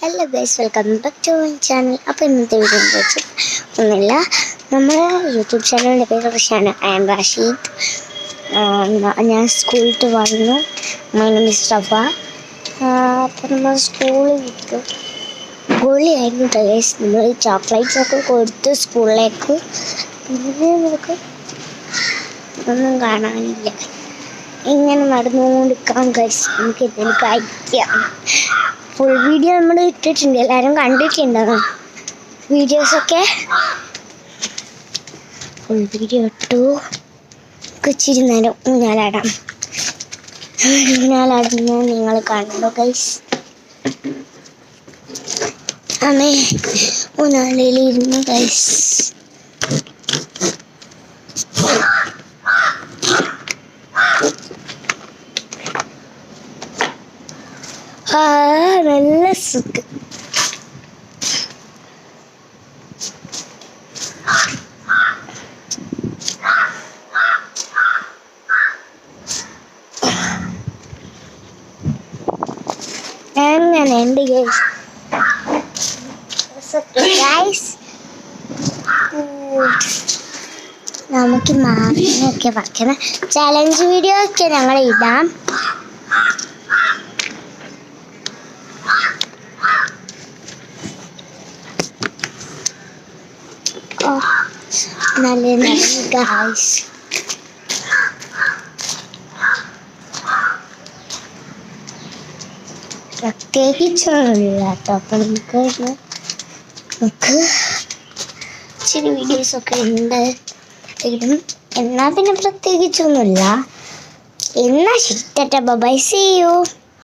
Hello guys, welcome back to my channel. അപ്പോൾ ഇന്നത്തെ video എന്ന് വെച്ചാൽ ഒന്നുമില്ല, നമ്മുടെ യൂട്യൂബ് ചാനലിൻ്റെ പേര് ഋഷാണ്. I am Rashid. ഞാൻ സ്കൂളിൽ വന്നു. My name is Rafa. അപ്പോൾ നമ്മൾ സ്കൂളിൽ വിട്ടു. ഗോളിയായിരുന്നു ഗൈസ്. നമ്മൾ ചോക്ലേറ്റ്സ് ഒക്കെ കൊടുത്ത് സ്കൂളിലേക്ക്. പിന്നെ നമുക്ക് ഒന്നും കാണാനില്ല, ഇങ്ങനെ നടന്നുകൊണ്ടിരിക്കാം ഗൈസ്. നമുക്ക് എന്തെങ്കിലും കഴിക്കാം. ഫുൾ വീഡിയോ നമ്മൾ ഇട്ടിട്ടുണ്ട്, എല്ലാവരും കണ്ടിട്ടുണ്ടാകും വീഡിയോസൊക്കെ. ഫുൾ വീഡിയോ ഇട്ടു. ഇച്ചിരി നേരം ഊഞ്ഞാലാടാം. ഊഞ്ഞാലാടുന്ന നിങ്ങൾ കണ്ടോ ഗൈസ്? അമ്മേ ഊഞ്ഞാലയിലിരുന്നു ഗൈസ്. നല്ല സുഖം. അങ്ങനെ ഉണ്ട് ഗൈസ്. നമുക്ക് മാങ്ങയൊക്കെ പറിക്കുന്ന ചലഞ്ച് വീഡിയോ ഒക്കെ ഞങ്ങൾ ഇടാം. നല്ല ഗൈസ്. പ്രത്യേകിച്ചൊന്നുമില്ല കേട്ടോ. അപ്പം നമുക്ക് ഇച്ചിരി വീഡിയോസൊക്കെ ഉണ്ട്. എന്നാൽ പിന്നെ പ്രത്യേകിച്ചൊന്നുമില്ല. എന്നാൽ ശരി, ബൈ, സീ യു.